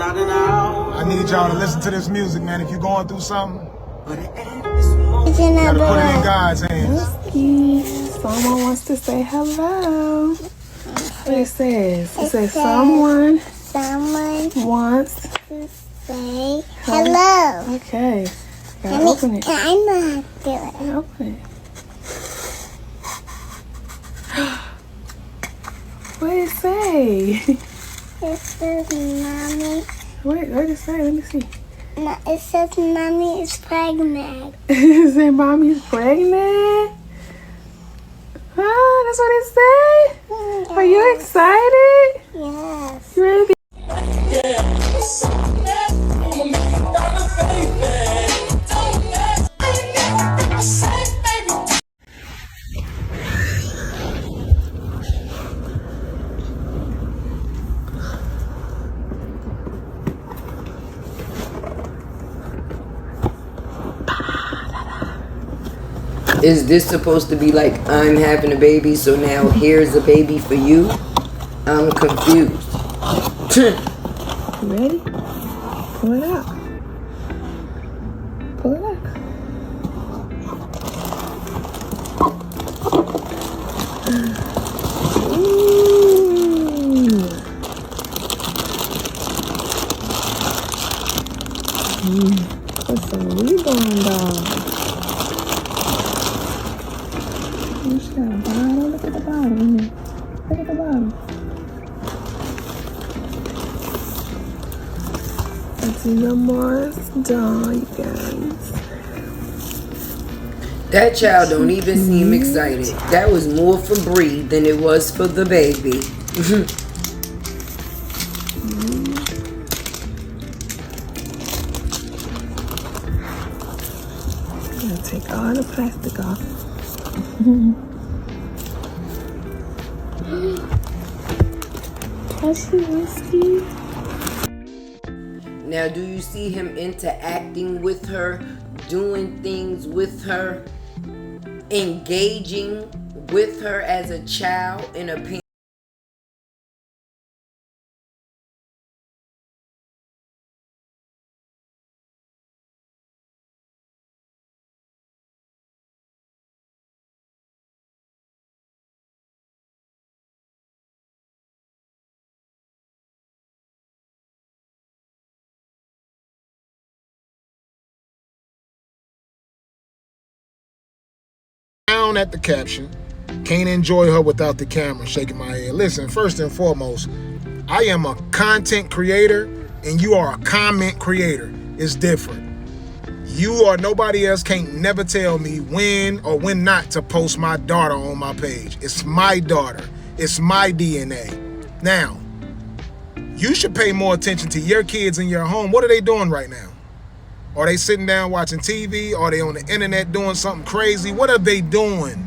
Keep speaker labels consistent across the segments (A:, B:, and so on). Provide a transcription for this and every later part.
A: I need y'all to listen to this music, man. If you're going through something, you gotta put it in God's hands.
B: Someone wants to say hello. What it says? It says someone wants
C: to say hello.
B: Okay. Gotta open it.
C: I know how to do it.
B: Open it. What did it say?
C: It says mommy.
B: Wait, what did it say? Let me see.
C: No, it says mommy is pregnant.
B: It says mommy's pregnant? Oh, that's what it said?
C: Yes.
B: Are you excited?
C: Yes.
B: You ready?
D: Is this supposed to be like I'm having a baby, so now here's a baby for you? I'm confused.
B: You ready? Pull it out. Pull it out. Put some Reborn down. Look at the bottom. Look at the bottom. That's your Morris doll, you guys.
D: That child don't even seem excited. That was more for Bree than it was for the baby.
B: I'm gonna take all the plastic off. Is she risky?
D: Now, do you see him interacting with her, doing things with her, engaging with her as a child in a parent?
A: Down at the caption, can't enjoy her without the camera, shaking my head. Listen, first and foremost, I am a content creator and you are a comment creator. It's different. You or nobody else can't never tell me when or when not to post my daughter on my page. It's my daughter. It's my DNA. Now, you should pay more attention to your kids in your home. What are they doing right now? Are they sitting down watching TV? Are they on the internet doing something crazy? What are they doing?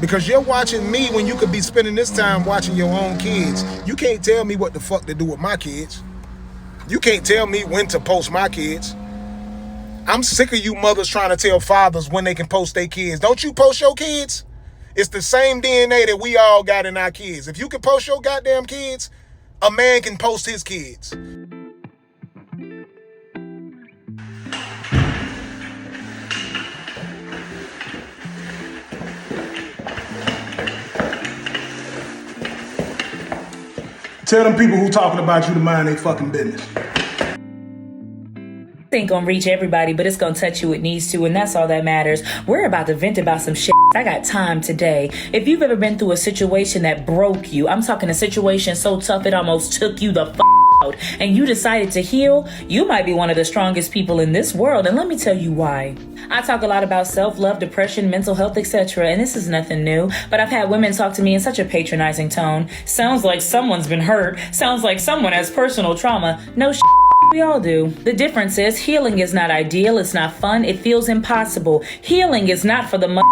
A: Because you're watching me when you could be spending this time watching your own kids. You can't tell me what the fuck to do with my kids. You can't tell me when to post my kids. I'm sick of you mothers trying to tell fathers when they can post their kids. Don't you post your kids? It's the same DNA that we all got in our kids. If you can post your goddamn kids, a man can post his kids. Tell them people who talking about you to mind their fucking business.
E: Ain't gonna reach everybody, but it's gonna touch who it needs to, and that's all that matters. We're about to vent about some shit. I got time today. If you've ever been through a situation that broke you, I'm talking a situation so tough it almost took you the out, and you decided to heal, you might be one of the strongest people in this world, and let me tell you why. I talk a lot about self-love, depression, mental health, etc., and this is nothing new, but I've had women talk to me in such a patronizing tone. Sounds like someone's been hurt. Sounds like someone has personal trauma. No shit. We all do. The difference is healing is not ideal, it's not fun, it feels impossible. Healing is not for the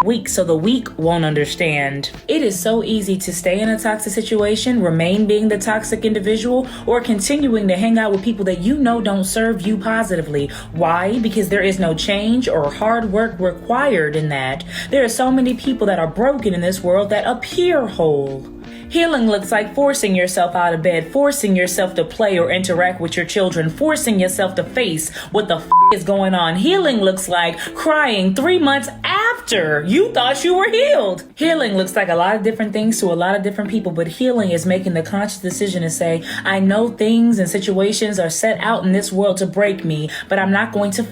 E: weak, so the weak won't understand. It is so easy to stay in a toxic situation, remain being the toxic individual, or continuing to hang out with people that you know don't serve you positively. Why? Because there is no change or hard work required in that. There are so many people that are broken in this world that appear whole. Healing looks like forcing yourself out of bed, forcing yourself to play or interact with your children, forcing yourself to face what the is going on. Healing looks like crying 3 months after you thought you were healed. Healing looks like a lot of different things to a lot of different people, but healing is making the conscious decision to say, I know things and situations are set out in this world to break me, but I'm not going to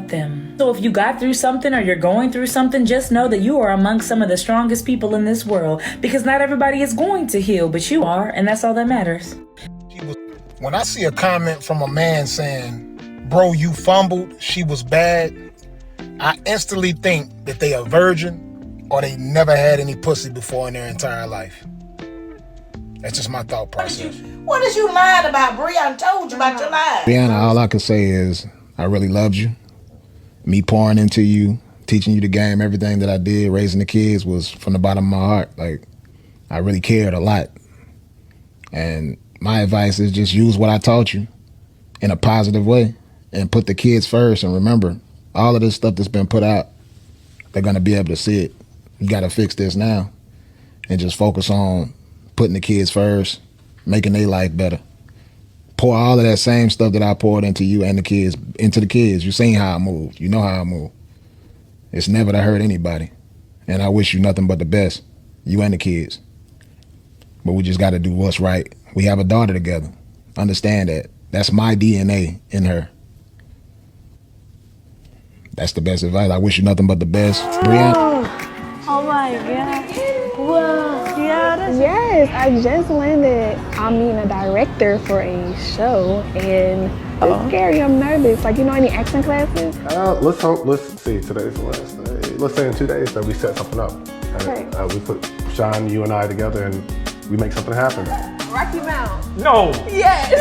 E: them. So if you got through something or you're going through something, just know that you are among some of the strongest people in this world, because not everybody is going to heal, but you are, and that's all that matters.
A: When I see a comment from a man saying, bro, you fumbled, she was bad, I instantly think that they are virgin or they never had any pussy before in their entire life. That's just my thought process.
F: What is you lying about, Brianna? Told you about your lies.
A: Brianna, all I can say is I really loved you. Me pouring into you, teaching you the game, everything that I did, raising the kids was from the bottom of my heart. Like, I really cared a lot. And my advice is just use what I taught you in a positive way and put the kids first. And remember, all of this stuff that's been put out, they're going to be able to see it. You got to fix this now and just focus on putting the kids first, making their life better. Pour all of that same stuff that I poured into you and the kids, into the kids. You seen how I moved. You know how I move. It's never to hurt anybody. And I wish you nothing but the best, you and the kids. But we just got to do what's right. We have a daughter together. Understand that. That's my DNA in her. That's the best advice. I wish you nothing but the best. Brianna.
B: Oh my God. Whoa. Yes, I just landed. I'm meeting a director for a show, and it's scary. I'm nervous. Like, you know, any acting classes?
G: Let's hope. Let's see. Today's the last day. Let's say in 2 days that we set something up. And, we put Sean, you and I together, and we make something happen.
B: Rocky Mount.
G: No.
B: Yes.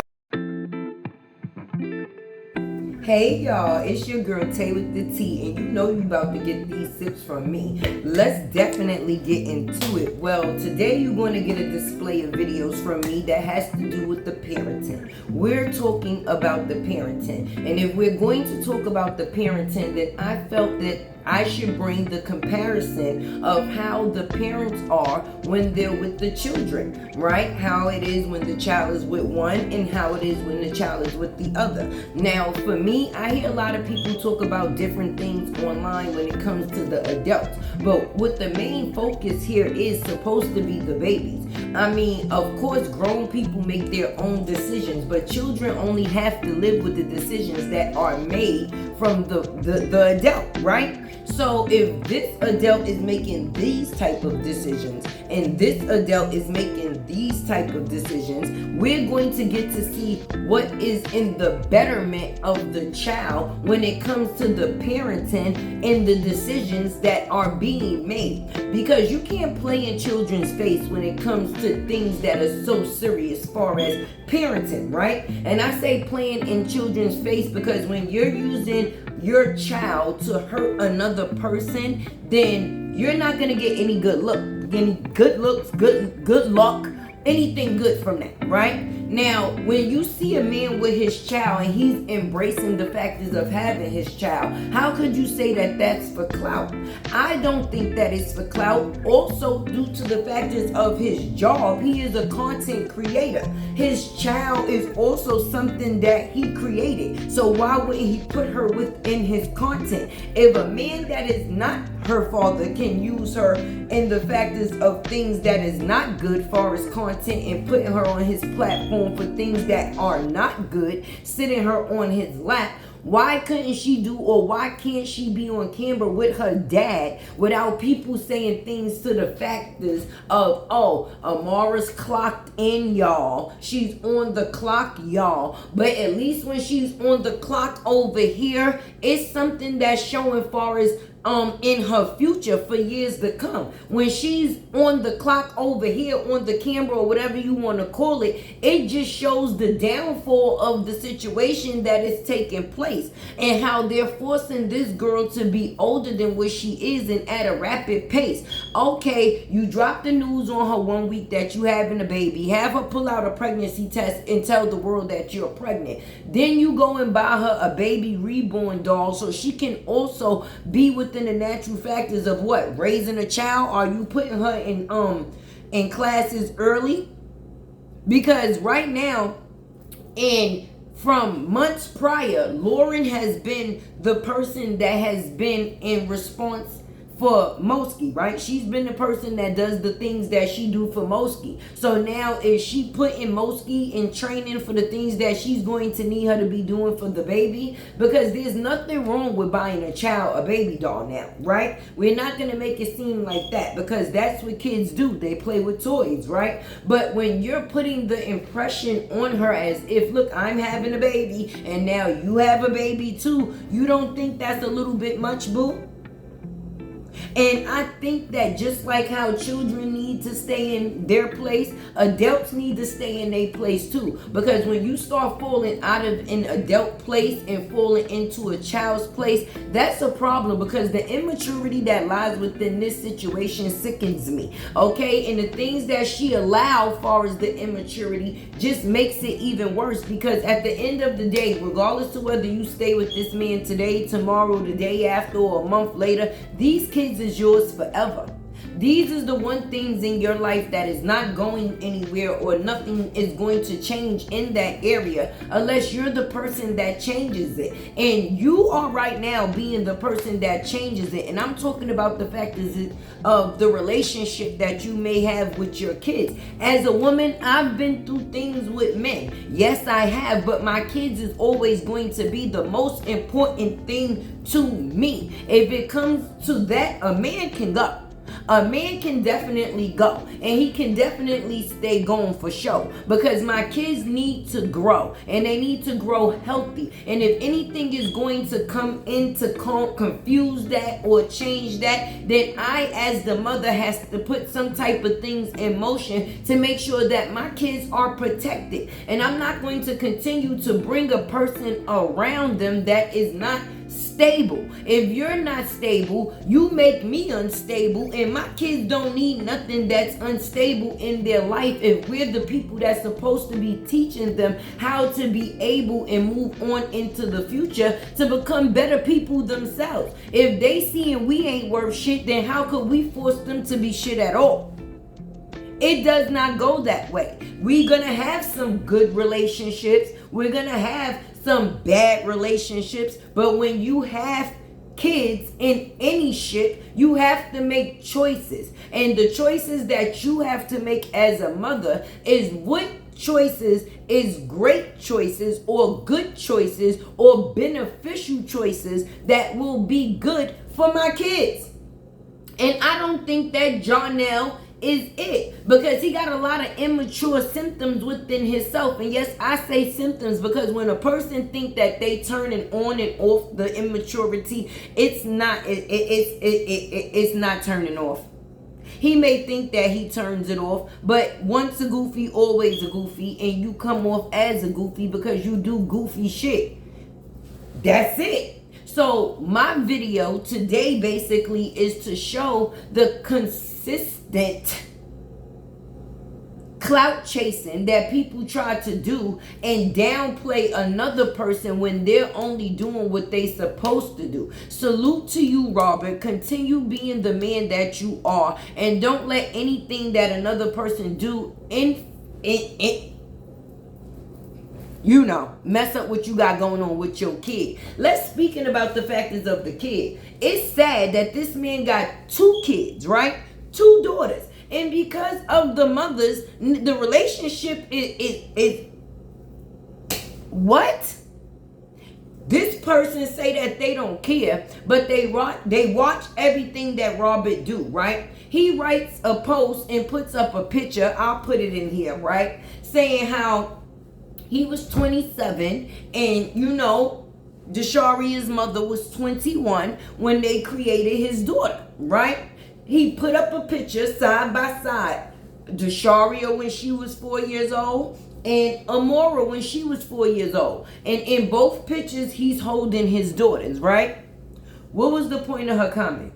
D: Hey y'all, it's your girl Tay with the T, and you know you about to get these tips from me. Let's definitely get into it. Well, today you're going to get a display of videos from me that has to do with the parenting. We're talking about the parenting, and if we're going to talk about the parenting, then I felt that I should bring the comparison of how the parents are when they're with the children, right? How it is when the child is with one and how it is when the child is with the other. Now, for me, I hear a lot of people talk about different things online when it comes to the adults, but what the main focus here is supposed to be the babies. I mean, of course, grown people make their own decisions, but children only have to live with the decisions that are made from the adult, right? So if this adult is making these type of decisions and this adult is making these type of decisions, we're going to get to see what is in the betterment of the child when it comes to the parenting and the decisions that are being made. Because you can't play in children's face when it comes to things that are so serious as far as parenting, right? And I say playing in children's face because when you're using your child to hurt another person, then you're not gonna get any good looks, good luck, anything good from that, right? Now, when you see a man with his child and he's embracing the factors of having his child, how could you say that that's for clout? I don't think that it's for clout. Also, due to the factors of his job, he is a content creator. His child is also something that he created. So why wouldn't he put her within his content? If a man that is not her father can use her in the factors of things that is not good for his content and putting her on his platform for things that are not good, sitting her on his lap, why couldn't she do, or why can't she be on camera with her dad without people saying things to the factors of, oh, Amara's clocked in, y'all. She's on the clock, y'all. But at least when she's on the clock over here, it's something that's showing far as in her future for years to come. When she's on the clock over here on the camera or whatever you want to call it, it just shows the downfall of the situation that is taking place and how they're forcing this girl to be older than what she is and at a rapid pace. Okay, you drop the news on her 1 week that you having a baby, have her pull out a pregnancy test and tell the world that you're pregnant. Then you go and buy her a baby reborn doll so she can also be within the natural factors of what? Raising a child? Are you putting her in classes early? Because right now, and from months prior, Lauren has been the person that has been in response for Moski, right? She's been the person that does the things that she do for Moski. So now is she putting Moski in training for the things that she's going to need her to be doing for the baby? Because there's nothing wrong with buying a child a baby doll now, right? We're not going to make it seem like that, because that's what kids do. They play with toys, right? But when you're putting the impression on her as if, look, I'm having a baby and now you have a baby too, you don't think that's a little bit much, boo? And I think that just like how children need to stay in their place, adults need to stay in their place too. Because when you start falling out of an adult place and falling into a child's place, that's a problem, because the immaturity that lies within this situation sickens me. Okay? And the things that she allowed, far as the immaturity, just makes it even worse. Because at the end of the day, regardless of whether you stay with this man today, tomorrow, the day after, or a month later, these kids is yours forever. These is the one things in your life that is not going anywhere, or nothing is going to change in that area unless you're the person that changes it. And you are right now being the person that changes it. And I'm talking about the fact of the relationship that you may have with your kids. As a woman, I've been through things with men. Yes, I have, but my kids is always going to be the most important thing to me. If it comes to that, a man can go. A man can definitely go, and he can definitely stay going for sure, because my kids need to grow, and they need to grow healthy. And if anything is going to come in to confuse that or change that, then I, as the mother, has to put some type of things in motion to make sure that my kids are protected. And I'm not going to continue to bring a person around them that is not stable. If you're not stable, you make me unstable, and my kids don't need nothing that's unstable in their life if we're the people that's supposed to be teaching them how to be able and move on into the future to become better people themselves. If they seeing we ain't worth shit, then how could we force them to be shit at all? It does not go that way. We're gonna have some good relationships. We're gonna have some bad relationships. But when you have kids in any shit, you have to make choices. And the choices that you have to make as a mother is what choices is great choices, or good choices, or beneficial choices that will be good for my kids. And I don't think that Jonell is it, because he got a lot of immature symptoms within himself. And yes, I say symptoms because when a person think that they turning on and off the immaturity, it's not turning off. He may think that he turns it off, but once a goofy, always a goofy, and you come off as a goofy because you do goofy shit. That's it. So my video today basically is to show the consistent clout chasing that people try to do and downplay another person when they're only doing what they supposed to do. Salute to you, Robert. Continue being the man that you are, and don't let anything that another person do mess up what you got going on with your kid. Let's speaking about the factors of the kid. It's sad that this man got 2 kids, right? 2 daughters. And because of the mothers, the relationship is what? This person say that they don't care, but they watch everything that Robert do, right? He writes a post and puts up a picture. I'll put it in here, right? Saying how he was 27, and Desharia's mother was 21 when they created his daughter, right? He put up a picture side by side. Desharia when she was 4 years old, and Amora when she was 4 years old. And in both pictures, he's holding his daughters, right? What was the point of her comment?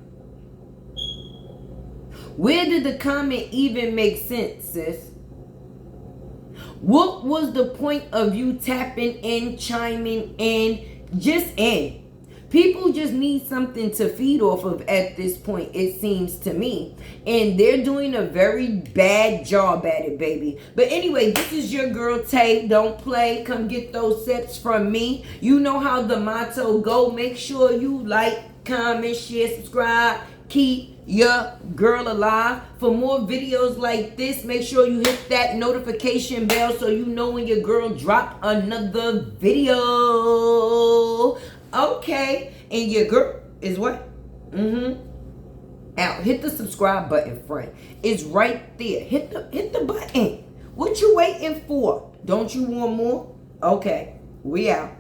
D: Where did the comment even make sense, sis? What was the point of you tapping in, chiming in, just in? People just need something to feed off of at this point, it seems to me. And they're doing a very bad job at it, baby. But anyway, this is your girl Tay. Don't play. Come get those sips from me. You know how the motto go. Make sure you like, comment, share, subscribe. Keep your girl alive. For more videos like this, make sure you hit that notification bell so you know when your girl drop another video. Okay, and your girl is what? Out. Hit the subscribe button, friend. It's right there. Hit the button. What you waiting for? Don't you want more? Okay, we out.